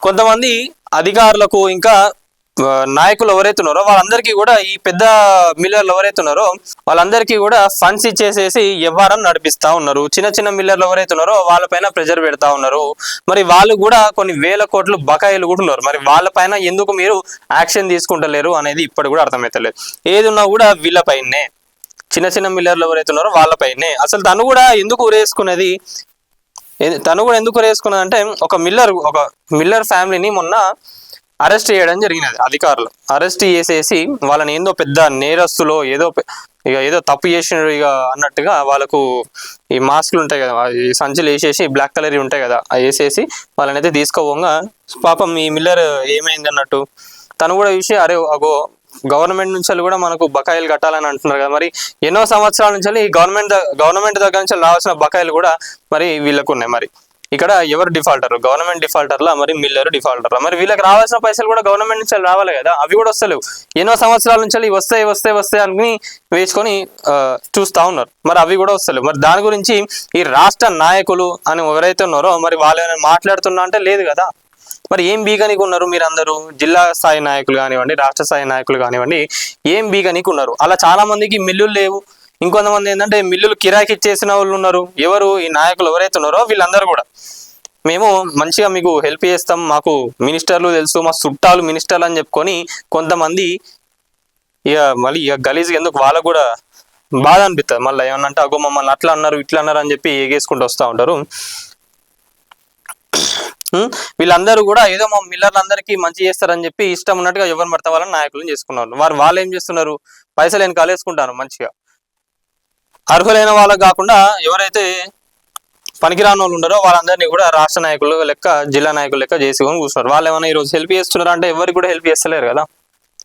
కొంతమంది అధికారులకు ఇంకా నాయకులు ఎవరైతే ఉన్నారో వాళ్ళందరికీ కూడా ఈ పెద్ద మిల్లర్లు ఎవరైతే ఉన్నారో వాళ్ళందరికీ కూడా ఫండ్స్ ఇచ్చేసేసి వ్యవహారం నడిపిస్తా ఉన్నారు. చిన్న చిన్న మిల్లర్లు ఎవరైతే ఉన్నారో వాళ్ళపైన ప్రెజర్ పెడతా ఉన్నారు. మరి వాళ్ళు కూడా కొన్ని వేల కోట్లు బకాయిలు కూడా ఉన్నారు. మరి వాళ్ళపైన ఎందుకు మీరు యాక్షన్ తీసుకుంటలేరు అనేది ఇప్పటి కూడా అర్థమవుతలేదు. ఏది ఉన్నా కూడా వీళ్ళపైనే, చిన్న చిన్న మిల్లర్లు ఎవరైతే ఉన్నారో వాళ్ళపైనే. అసలు తను కూడా ఎందుకు ఊరేసుకున్నది, ఎందుకు ఊరేసుకున్నది అంటే ఒక మిల్లర్ ఫ్యామిలీని మొన్న అరెస్ట్ చేయడం జరిగినది. అధికారులు అరెస్ట్ చేసేసి వాళ్ళని ఏందో పెద్ద నేరస్తులో ఏదో తప్పు చేసినారు ఇక అన్నట్టుగా వాళ్ళకు ఈ మాస్కులు ఉంటాయి కదా, ఈ సంచులు వేసేసి బ్లాక్ కలర్ ఉంటాయి కదా, అవి వేసేసి వాళ్ళని అయితే తీసుకోపోగా పాపం ఈ మిల్లర్ ఏమైంది అన్నట్టు తను కూడా చూసి అరే అగో గవర్నమెంట్ నుంచి కూడా మనకు బకాయిలు కట్టాలని అంటున్నారు కదా, మరి ఎన్నో సంవత్సరాల నుంచి ఈ గవర్నమెంట్ దగ్గర నుంచి రావాల్సిన బకాయిలు కూడా మరి వీళ్ళకు ఉన్నాయి. మరి ఇక్కడ ఎవరు డిఫాల్టర్? గవర్నమెంట్ డిఫాల్టర్లా, మరి మిల్లర్ డిఫాల్టర్లా? మరి వీళ్ళకి రావాల్సిన పైసలు కూడా గవర్నమెంట్ నుంచి రావాలి కదా, అవి కూడా వస్తలేవు. ఎన్నో సంవత్సరాల నుంచి వస్తాయి అని వేసుకొని చూస్తా ఉన్నారు, మరి అవి కూడా వస్తలేవు. మరి దాని గురించి ఈ రాష్ట్ర నాయకులు అని ఎవరైతే ఉన్నారో మరి వాళ్ళు ఏమైనా మాట్లాడుతున్నా అంటే లేదు కదా. మరి ఏం బీగనికి ఉన్నారు మీరు అందరూ? జిల్లా స్థాయి నాయకులు కానివ్వండి, రాష్ట్ర స్థాయి నాయకులు కానివ్వండి, ఏం బీగనికి ఉన్నారు? అలా చాలా మందికి మిల్లులు లేవు. ఇంకొంతమంది ఏంటంటే మిల్లులు కిరాయికి ఇచ్చేసిన వాళ్ళు ఉన్నారు. ఎవరు? ఈ నాయకులు ఎవరైతే ఉన్నారో వీళ్ళందరూ కూడా మేము మంచిగా మీకు హెల్ప్ చేస్తాం, మాకు మినిస్టర్లు తెలుసు, మా చుట్టాలు మినిస్టర్లు అని చెప్పుకొని కొంతమంది మళ్ళీ గలీజ్గా ఎందుకు వాళ్ళకు కూడా బాధ అనిపిస్తుంది. మళ్ళీ ఏమన్నా అంటే అగో మమ్మల్ని అట్లా అన్నారు ఇట్లా అన్నారు అని చెప్పి ఎగేసుకుంటూ వస్తూ ఉంటారు. వీళ్ళందరూ కూడా ఏదో మా మిల్లర్లందరికీ మంచి చేస్తారని చెప్పి ఇష్టం ఉన్నట్టుగా ఎవరు పడతా వాళ్ళని నాయకులను చేసుకున్నారు. వాళ్ళు ఏం చేస్తున్నారు? పైసలు వెనక కాలేసుకుంటారు. మంచిగా అర్హులైన వాళ్ళకు కాకుండా ఎవరైతే పనికిరాని వాళ్ళు ఉన్నారో వాళ్ళందరినీ కూడా రాష్ట్ర నాయకులు లెక్క, జిల్లా నాయకులు లెక్క చేసుకొని కూర్చున్నారు. వాళ్ళు ఏమైనా ఈరోజు హెల్ప్ చేస్తున్నారా అంటే ఎవరికి కూడా హెల్ప్ చేస్తలేరు కదా.